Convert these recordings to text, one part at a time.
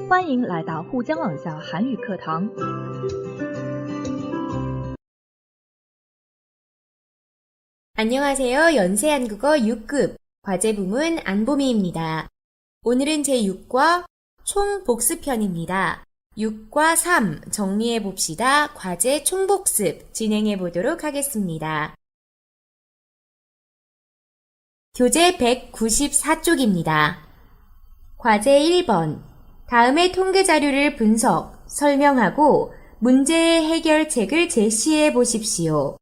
欢迎来到沪江朗夏韩语课堂。 안녕하세요. 연세한국어 6급 과제부문 안보미입니다. 오늘은 제6과 총복습편입니다. 6과 3 정리해봅시다. 과제 총복습 진행해보도록 하겠습니다. 교재 194쪽입니다. 과제 1번. 다음의 통계 자료를 분석, 설명하고 문제의 해결책을 제시해 보십시오.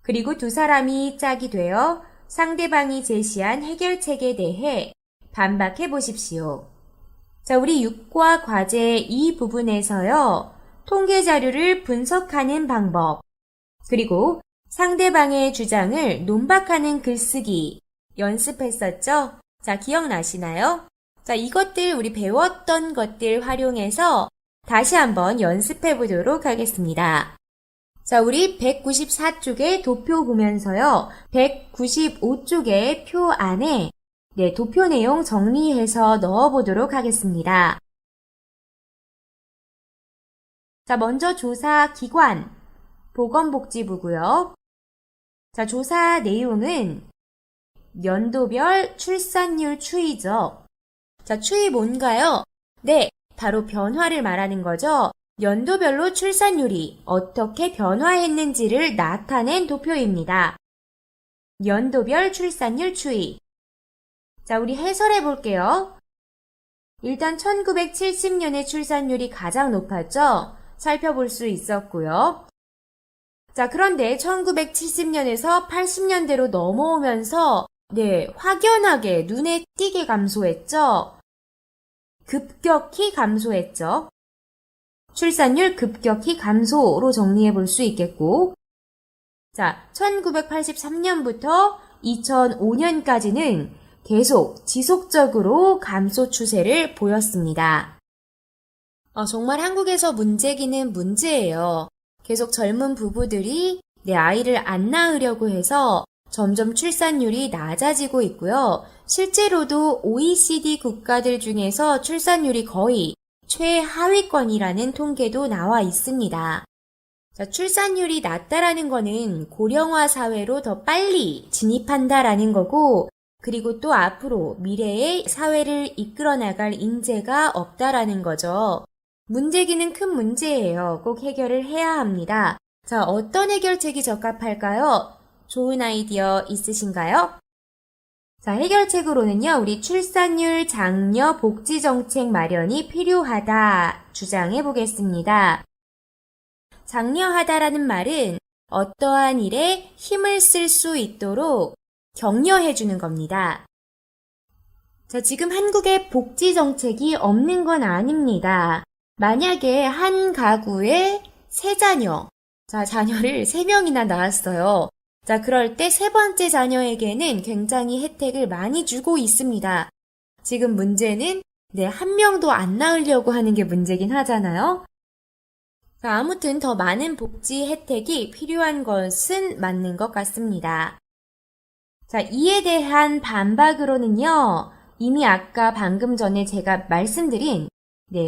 그리고 두 사람이 짝이 되어 상대방이 제시한 해결책에 대해 반박해 보십시오. 자, 우리 6과 과제 이 부분에서요, 통계 자료를 분석하는 방법, 그리고 상대방의 주장을 논박하는 글쓰기 연습했었죠? 자, 기억나시나요? 자, 이것들 우리 배웠던 것들 활용해서 다시 한번 연습해 보도록 하겠습니다. 자, 우리 194쪽의 도표 보면서요, 195쪽의 표 안에 도표 내용 정리해서 넣어보도록 하겠습니다. 자, 먼저 조사 기관, 보건복지부고요. 자, 조사 내용은 연도별 출산율 추이죠. 자, 추이 뭔가요? 네, 바로 변화를 말하는 거죠. 연도별로 출산율이 어떻게 변화했는지를 나타낸 도표입니다. 연도별 출산율 추이. 자, 우리 해설해 볼게요. 일단 1970년에 출산율이 가장 높았죠? 살펴볼 수 있었고요. 자, 그런데 1970년에서 80년대로 넘어오면서 확연하게 눈에 띄게 감소했죠? 급격히 감소했죠? 출산율 급격히 감소로 정리해 볼 수 있겠고, 자, 1983년부터 2005년까지는 계속 지속적으로 감소 추세를 보였습니다. 정말 한국에서 문제기는 문제예요. 계속 젊은 부부들이 아이를 안 낳으려고 해서 점점 출산율이 낮아지고 있고요. 실제로도 OECD 국가들 중에서 출산율이 거의 최하위권이라는 통계도 나와 있습니다. 자, 출산율이 낮다라는 거는 고령화 사회로 더 빨리 진입한다라는 거고, 그리고 또 앞으로 미래의 사회를 이끌어 나갈 인재가 없다라는 거죠. 문제기는 큰 문제예요. 꼭 해결을 해야 합니다. 자, 어떤 해결책이 적합할까요? 좋은 아이디어 있으신가요? 자, 해결책으로는요, 우리 출산율 장려 복지 정책 마련이 필요하다 주장해 보겠습니다. 장려하다라는 말은 어떠한 일에 힘을 쓸 수 있도록 격려해 주는 겁니다. 자, 지금 한국에 복지 정책이 없는 건 아닙니다. 만약에 한 가구에 세 자녀, 자, 자녀를 3명이나 낳았어요. 자, 그럴 때 세 번째 자녀에게는 굉장히 혜택을 많이 주고 있습니다. 지금 문제는 한 명도 안 낳으려고 하는 게 문제긴 하잖아요. 자, 아무튼 더 많은 복지 혜택이 필요한 것은 맞는 것 같습니다. 자, 이에 대한 반박으로는요, 이미 아까 방금 전에 제가 말씀드린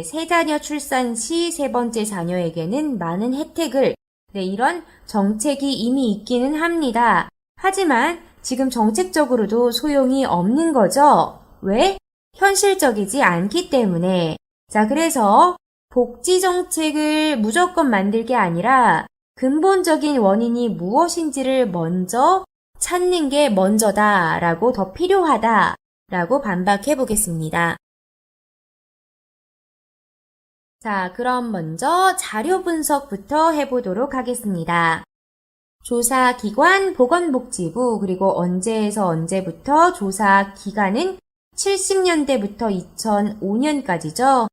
세 자녀 출산 시 세 번째 자녀에게는 많은 혜택을 이런 정책이 이미 있기는 합니다. 하지만 지금 정책적으로도 소용이 없는 거죠. 왜? 현실적이지 않기 때문에. 자, 그래서 복지 정책을 무조건 만들 게 아니라 근본적인 원인이 무엇인지를 먼저 찾는 게 먼저다라고, 더 필요하다라고 반박해 보겠습니다. 자, 그럼 먼저 자료 분석부터 해보도록 하겠습니다. 조사 기관 보건복지부, 그리고 언제에서 언제부터 조사 기간은 70년대부터 2005년까지죠.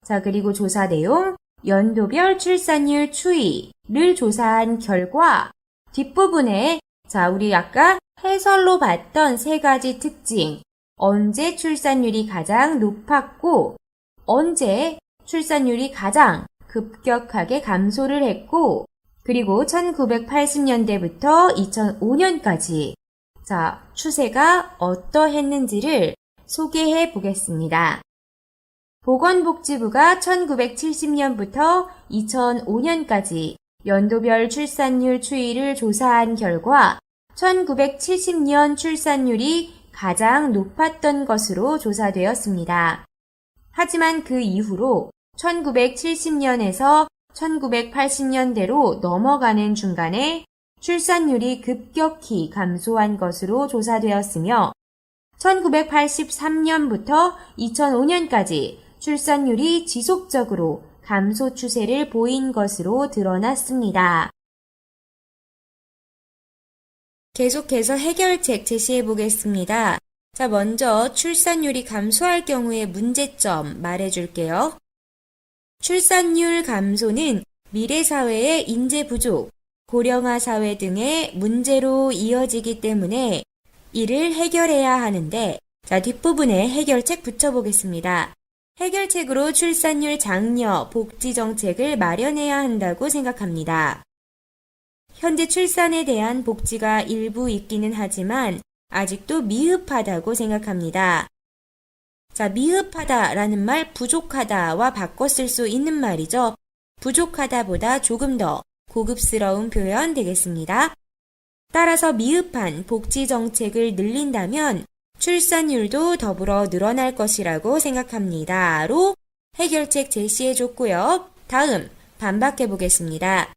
자, 그리고 조사 내용, 연도별 출산율 추이를 조사한 결과 뒷부분에 자, 우리 아까 해설로 봤던 세 가지 특징, 언제 출산율이 가장 높았고, 언제 출산율이 가장 급격하게 감소를 했고, 그리고 1980년대부터 2005년까지 자, 추세가 어떠했는지를 소개해 보겠습니다. 보건복지부가 1970년부터 2005년까지 연도별 출산율 추이를 조사한 결과 1970년 출산율이 가장 높았던 것으로 조사되었습니다. 하지만 그 이후로 1970년에서 1980년대로 넘어가는 중간에 출산율이 급격히 감소한 것으로 조사되었으며 1983년부터 2005년까지 출산율이 지속적으로 감소 추세를 보인 것으로 드러났습니다. 계속해서 해결책 제시해 보겠습니다. 자, 먼저 출산율이 감소할 경우의 문제점 말해줄게요. 출산율 감소는 미래 사회의 인재 부족, 고령화 사회 등의 문제로 이어지기 때문에 이를 해결해야 하는데, 자, 뒷부분에 해결책 붙여보겠습니다. 해결책으로 출산율 장려 복지 정책을 마련해야 한다고 생각합니다. 현재 출산에 대한 복지가 일부 있기는 하지만 아직도 미흡하다고 생각합니다. 자, 미흡하다라는 말 부족하다와 바꿔 쓸 수 있는 말이죠. 부족하다보다 조금 더 고급스러운 표현 되겠습니다. 따라서 미흡한 복지 정책을 늘린다면 출산율도 더불어 늘어날 것이라고 생각합니다.로 해결책 제시해 줬고요. 다음 반박해 보겠습니다.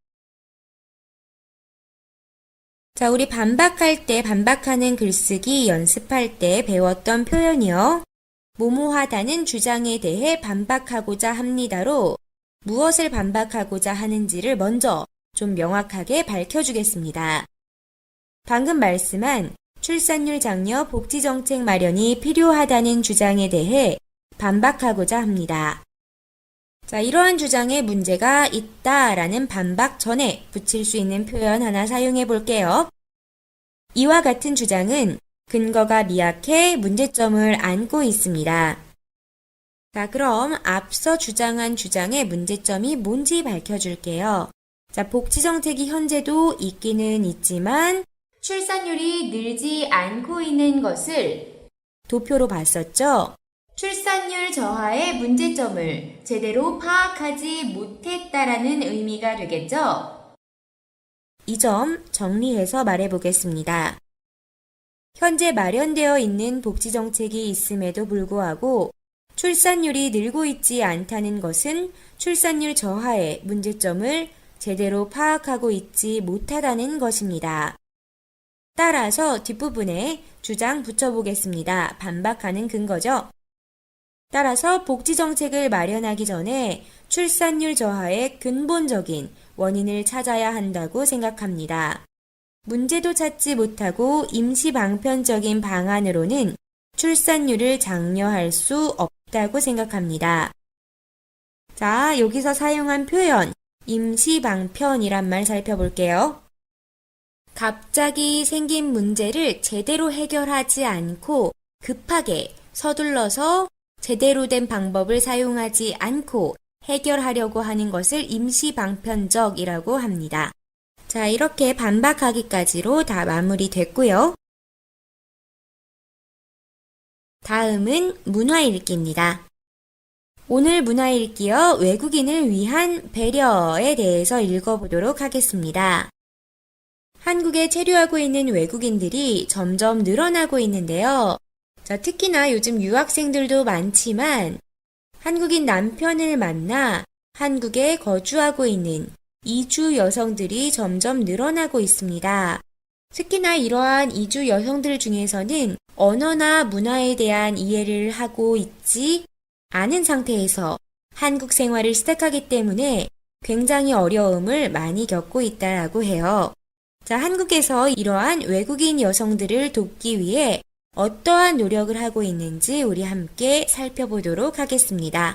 자, 우리 반박할 때 반박하는 글쓰기 연습할 때 배웠던 표현이요. 모모하다는 주장에 대해 반박하고자 합니다로 무엇을 반박하고자 하는지를 먼저 좀 명확하게 밝혀주겠습니다. 방금 말씀한 출산율 장려 복지정책 마련이 필요하다는 주장에 대해 반박하고자 합니다. 자, 이러한 주장에 문제가 있다라는 반박 전에 붙일 수 있는 표현 하나 사용해 볼게요. 이와 같은 주장은 근거가 미약해 문제점을 안고 있습니다. 자, 그럼 앞서 주장한 주장의 문제점이 뭔지 밝혀줄게요. 자, 복지정책이 현재도 있기는 있지만 출산율이 늘지 않고 있는 것을 도표로 봤었죠. 출산율 저하의 문제점을 제대로 파악하지 못했다라는 의미가 되겠죠. 이 점 정리해서 말해보겠습니다. 현재 마련되어 있는 복지정책이 있음에도 불구하고 출산율이 늘고 있지 않다는 것은 출산율 저하의 문제점을 제대로 파악하고 있지 못하다는 것입니다. 따라서 뒷부분에 주장 붙여보겠습니다. 반박하는 근거죠. 따라서 복지정책을 마련하기 전에 출산율 저하의 근본적인 원인을 찾아야 한다고 생각합니다. 문제도 찾지 못하고 임시방편적인 방안으로는 출산율을 장려할 수 없다고 생각합니다. 자, 여기서 사용한 표현, 임시방편이란 말 살펴볼게요. 갑자기 생긴 문제를 제대로 해결하지 않고 급하게 서둘러서 제대로 된 방법을 사용하지 않고 해결하려고 하는 것을 임시방편적이라고 합니다. 자, 이렇게 반박하기까지로 다 마무리됐고요. 다음은 문화읽기입니다. 오늘 문화읽기어 외국인을 위한 배려에 대해서 읽어보도록 하겠습니다. 한국에 체류하고 있는 외국인들이 점점 늘어나고 있는데요. 자, 특히나 요즘 유학생들도 많지만 한국인 남편을 만나 한국에 거주하고 있는 이주 여성들이 점점 늘어나고 있습니다. 특히나 이러한 이주 여성들 중에서는 언어나 문화에 대한 이해를 하고 있지 않은 상태에서 한국 생활을 시작하기 때문에 굉장히 어려움을 많이 겪고 있다라고 해요. 자, 한국에서 이러한 외국인 여성들을 돕기 위해 어떠한 노력을 하고 있는지 우리 함께 살펴보도록 하겠습니다.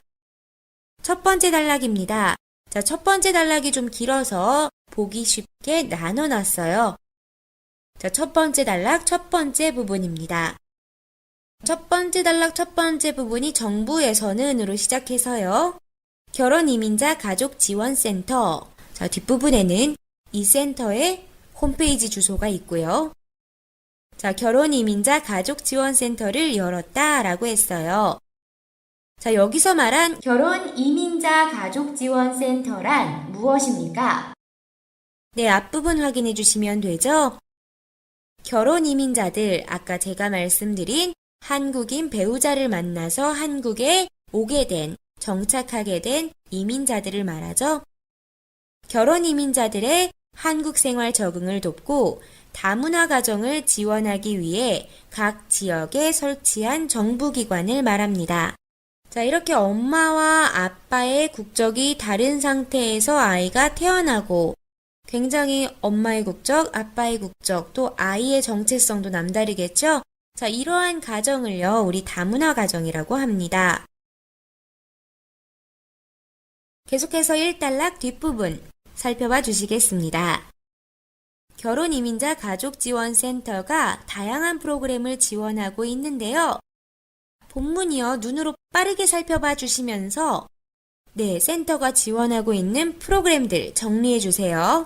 첫 번째 단락입니다. 자, 첫 번째 단락이 좀 길어서 보기 쉽게 나눠놨어요. 자, 첫 번째 단락 첫 번째 부분입니다. 첫 번째 단락 첫 번째 부분이 정부에서는으로 시작해서요. 결혼이민자 가족지원센터. 자, 뒷부분에는 이 센터의 홈페이지 주소가 있고요. 자, 결혼이민자 가족지원센터를 열었다라고 했어요. 자, 여기서 말한 결혼 이민자 가족지원센터란 무엇입니까? 네, 앞부분 확인해 주시면 되죠? 결혼 이민자들, 아까 제가 말씀드린 한국인 배우자를 만나서 한국에 오게 된, 정착하게 된 이민자들을 말하죠. 결혼 이민자들의 한국 생활 적응을 돕고 다문화 가정을 지원하기 위해 각 지역에 설치한 정부기관을 말합니다. 자, 이렇게 엄마와 아빠의 국적이 다른 상태에서 아이가 태어나고 굉장히 엄마의 국적, 아빠의 국적, 또 아이의 정체성도 남다르겠죠? 자, 이러한 가정을요, 우리 다문화 가정이라고 합니다. 계속해서 1단락 뒷부분 살펴봐 주시겠습니다. 결혼 이민자 가족지원센터가 다양한 프로그램을 지원하고 있는데요. 본문이요, 눈으로 빠르게 살펴봐 주시면서 네, 센터가 지원하고 있는 프로그램들 정리해 주세요.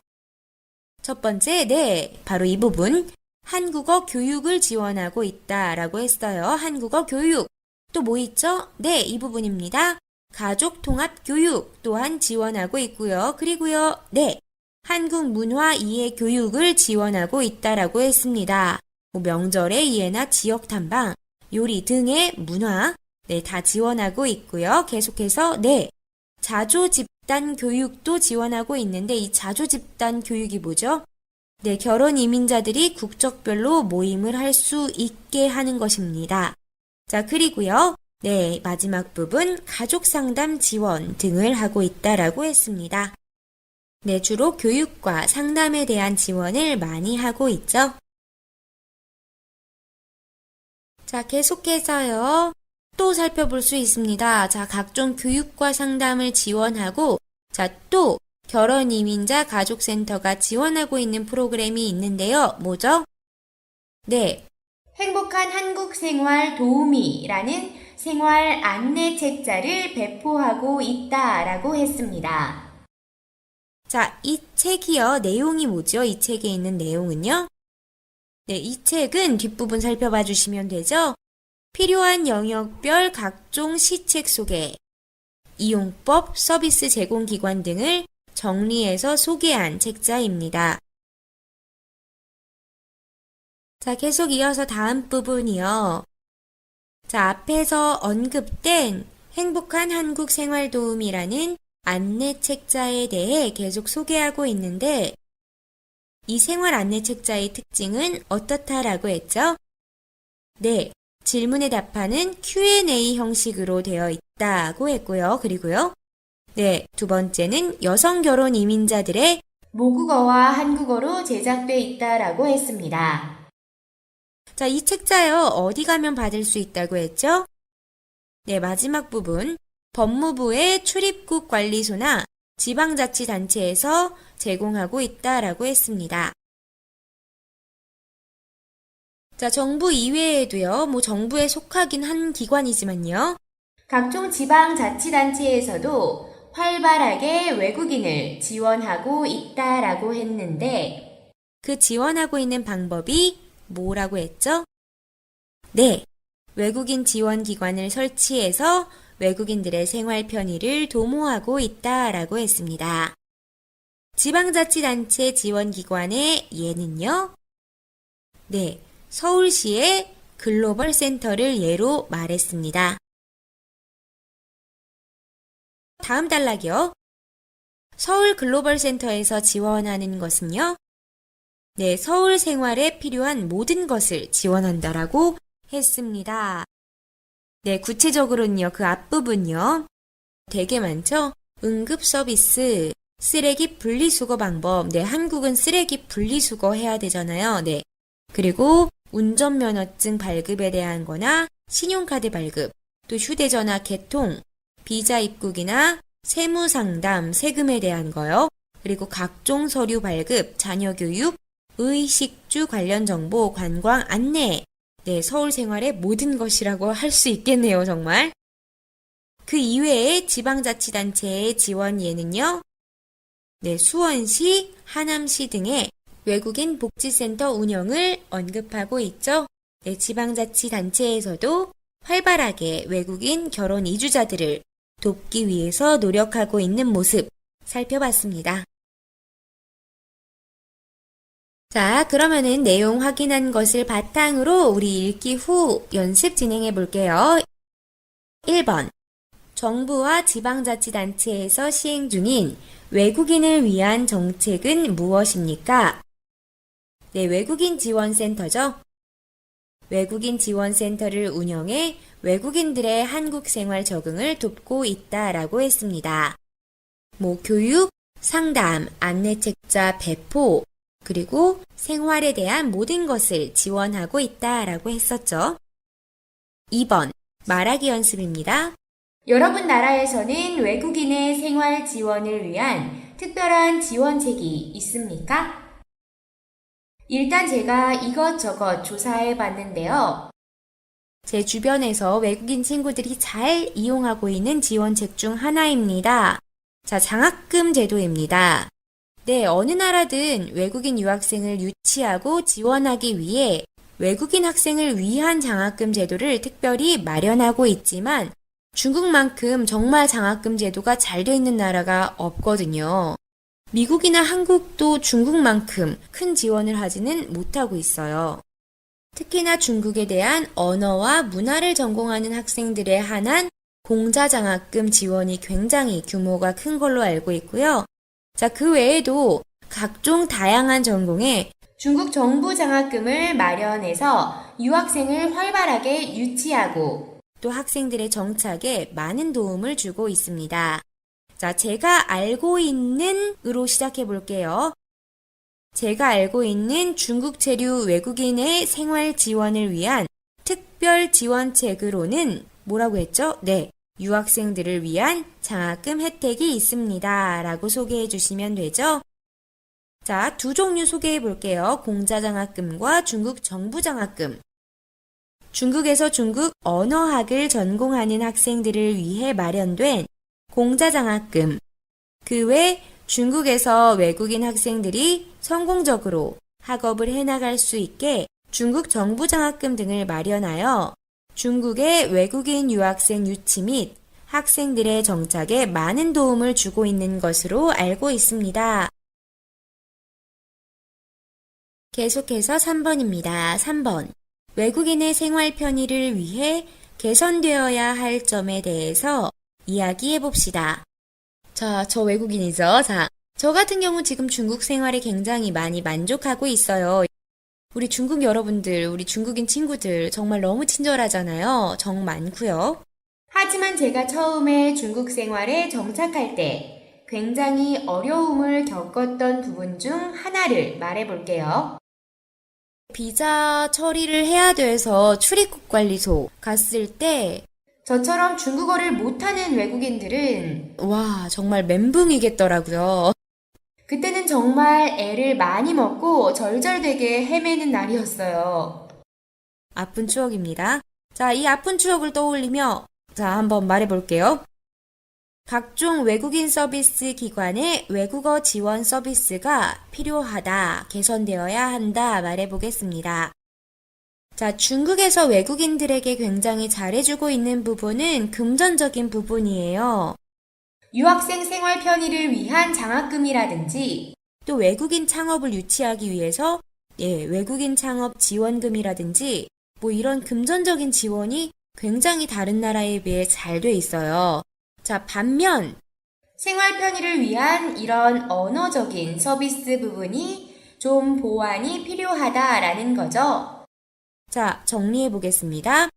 첫 번째, 네, 바로 이 부분. 한국어 교육을 지원하고 있다라고 했어요. 한국어 교육. 또 뭐 있죠? 네, 이 부분입니다. 가족 통합 교육 또한 지원하고 있고요. 그리고요, 네, 한국 문화 이해 교육을 지원하고 있다라고 했습니다. 명절의 이해나 지역 탐방, 요리 등의 문화, 네, 다 지원하고 있고요. 계속해서, 네, 자조 집단 교육도 지원하고 있는데 이 자조 집단 교육이 뭐죠? 네, 결혼 이민자들이 국적별로 모임을 할 수 있게 하는 것입니다. 자, 그리고요. 네, 마지막 부분 가족 상담 지원 등을 하고 있다라고 했습니다. 네, 주로 교육과 상담에 대한 지원을 많이 하고 있죠. 자, 계속해서요. 또 살펴볼 수 있습니다. 자, 각종 교육과 상담을 지원하고, 자, 또 결혼 이민자 가족센터가 지원하고 있는 프로그램이 있는데요. 뭐죠? 네, 행복한 한국 생활 도우미라는 생활 안내 책자를 배포하고 있다라고 했습니다. 자, 이 책이요. 내용이 뭐죠? 이 책에 있는 내용은요? 네, 이 책은 뒷부분 살펴봐 주시면 되죠? 필요한 영역별 각종 시책 소개, 이용법, 서비스 제공 기관 등을 정리해서 소개한 책자입니다. 자, 계속 이어서 다음 부분이요. 자, 앞에서 언급된 행복한 한국 생활 도우미라는 안내 책자에 대해 계속 소개하고 있는데 이 생활 안내 책자의 특징은 어떻다라고 했죠? 네, 질문에 답하는 Q&A 형식으로 되어 있다고 했고요. 그리고요. 네, 두 번째는 여성 결혼 이민자들의 모국어와 한국어로 제작돼 있다라고 했습니다. 자, 이 책자요. 어디 가면 받을 수 있다고 했죠? 네, 마지막 부분. 법무부의 출입국 관리소나 지방자치단체에서 제공하고 있다라고 했습니다. 자, 정부 이외에도요. 정부에 속하긴 한 기관이지만요. 각종 지방자치단체에서도 활발하게 외국인을 지원하고 있다라고 했는데 그 지원하고 있는 방법이 뭐라고 했죠? 네, 외국인 지원 기관을 설치해서 외국인들의 생활 편의를 도모하고 있다라고 했습니다. 지방자치단체 지원기관의 예는요? 네, 서울시의 글로벌 센터를 예로 말했습니다. 다음 단락이요. 서울 글로벌 센터에서 지원하는 것은요? 네, 서울 생활에 필요한 모든 것을 지원한다라고 했습니다. 네, 구체적으로는요, 그 앞부분요. 되게 많죠? 응급 서비스, 쓰레기 분리수거 방법. 네, 한국은 쓰레기 분리수거 해야 되잖아요. 네. 그리고 운전면허증 발급에 대한 거나 신용카드 발급, 또 휴대전화 개통, 비자 입국이나 세무상담, 세금에 대한 거요. 그리고 각종 서류 발급, 자녀교육, 의식주 관련 정보, 관광 안내. 네, 서울 생활의 모든 것이라고 할 수 있겠네요, 정말. 그 이외에 지방자치단체의 지원 예는요. 네, 수원시, 하남시 등의 외국인 복지센터 운영을 언급하고 있죠. 네, 지방자치단체에서도 활발하게 외국인 결혼 이주자들을 돕기 위해서 노력하고 있는 모습 살펴봤습니다. 자, 그러면은 내용 확인한 것을 바탕으로 우리 읽기 후 연습 진행해 볼게요. 1번. 정부와 지방자치단체에서 시행 중인 외국인을 위한 정책은 무엇입니까? 네, 외국인 지원센터죠. 외국인 지원센터를 운영해 외국인들의 한국 생활 적응을 돕고 있다라고 했습니다. 교육, 상담, 안내책자 배포, 그리고 생활에 대한 모든 것을 지원하고 있다라고 했었죠. 2번, 말하기 연습입니다. 여러분 나라에서는 외국인의 생활 지원을 위한 특별한 지원책이 있습니까? 일단 제가 이것저것 조사해 봤는데요. 제 주변에서 외국인 친구들이 잘 이용하고 있는 지원책 중 하나입니다. 자, 장학금 제도입니다. 네, 어느 나라든 외국인 유학생을 유치하고 지원하기 위해 외국인 학생을 위한 장학금 제도를 특별히 마련하고 있지만 중국만큼 정말 장학금 제도가 잘 돼 있는 나라가 없거든요. 미국이나 한국도 중국만큼 큰 지원을 하지는 못하고 있어요. 특히나 중국에 대한 언어와 문화를 전공하는 학생들에 한한 공자장학금 지원이 굉장히 규모가 큰 걸로 알고 있고요. 자, 그 외에도 각종 다양한 전공에 중국 정부 장학금을 마련해서 유학생을 활발하게 유치하고 또 학생들의 정착에 많은 도움을 주고 있습니다. 자, 제가 알고 있는으로 시작해 볼게요. 제가 알고 있는 중국 체류 외국인의 생활 지원을 위한 특별 지원책으로는 뭐라고 했죠? 네, 유학생들을 위한 장학금 혜택이 있습니다. 라고 소개해 주시면 되죠. 자, 두 종류 소개해 볼게요. 공자장학금과 중국 정부장학금. 중국에서 중국 언어학을 전공하는 학생들을 위해 마련된 공자장학금. 그 외 중국에서 외국인 학생들이 성공적으로 학업을 해나갈 수 있게 중국 정부장학금 등을 마련하여 중국의 외국인 유학생 유치 및 학생들의 정착에 많은 도움을 주고 있는 것으로 알고 있습니다. 계속해서 3번입니다. 3번. 외국인의 생활 편의를 위해 개선되어야 할 점에 대해서 이야기해 봅시다. 자, 저 외국인이죠. 자, 저 같은 경우 지금 중국 생활에 굉장히 많이 만족하고 있어요. 우리 중국 여러분들, 우리 중국인 친구들 정말 너무 친절하잖아요. 정 많고요. 하지만 제가 처음에 중국 생활에 정착할 때 굉장히 어려움을 겪었던 부분 중 하나를 말해 볼게요. 비자 처리를 해야 돼서 출입국 관리소 갔을 때 저처럼 중국어를 못하는 외국인들은 와, 정말 멘붕이겠더라고요. 그때는 정말 애를 많이 먹고 절절되게 헤매는 날이었어요. 아픈 추억입니다. 자, 이 아픈 추억을 떠올리며 한번 말해볼게요. 각종 외국인 서비스 기관의 외국어 지원 서비스가 필요하다, 개선되어야 한다 말해보겠습니다. 자, 중국에서 외국인들에게 굉장히 잘해주고 있는 부분은 금전적인 부분이에요. 유학생 생활 편의를 위한 장학금이라든지 또 외국인 창업을 유치하기 위해서 외국인 창업 지원금이라든지 이런 금전적인 지원이 굉장히 다른 나라에 비해 잘 돼 있어요. 자, 반면 생활 편의를 위한 이런 언어적인 서비스 부분이 좀 보완이 필요하다라는 거죠. 자, 정리해 보겠습니다.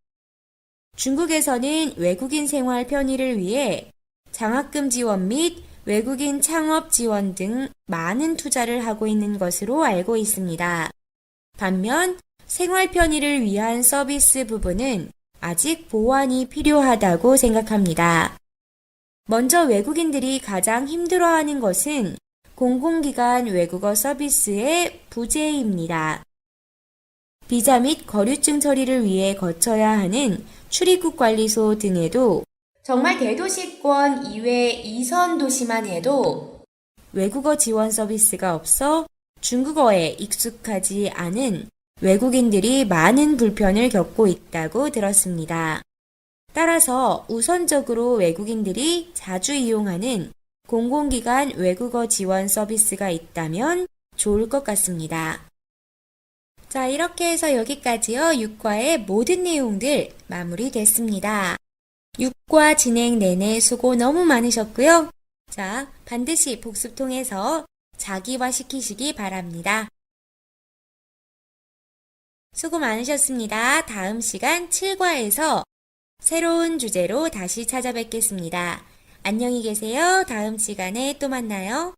중국에서는 외국인 생활 편의를 위해 장학금 지원 및 외국인 창업 지원 등 많은 투자를 하고 있는 것으로 알고 있습니다. 반면 생활 편의를 위한 서비스 부분은 아직 보완이 필요하다고 생각합니다. 먼저 외국인들이 가장 힘들어하는 것은 공공기관 외국어 서비스의 부재입니다. 비자 및 거류증 처리를 위해 거쳐야 하는 출입국 관리소 등에도 정말 대도시권 이외 2선 도시만 해도 외국어 지원 서비스가 없어 중국어에 익숙하지 않은 외국인들이 많은 불편을 겪고 있다고 들었습니다. 따라서 우선적으로 외국인들이 자주 이용하는 공공기관 외국어 지원 서비스가 있다면 좋을 것 같습니다. 자, 이렇게 해서 여기까지요. 6과의 모든 내용들 마무리됐습니다. 6과 진행 내내 수고 너무 많으셨고요. 자, 반드시 복습 통해서 자기화시키시기 바랍니다. 수고 많으셨습니다. 다음 시간 7과에서 새로운 주제로 다시 찾아뵙겠습니다. 안녕히 계세요. 다음 시간에 또 만나요.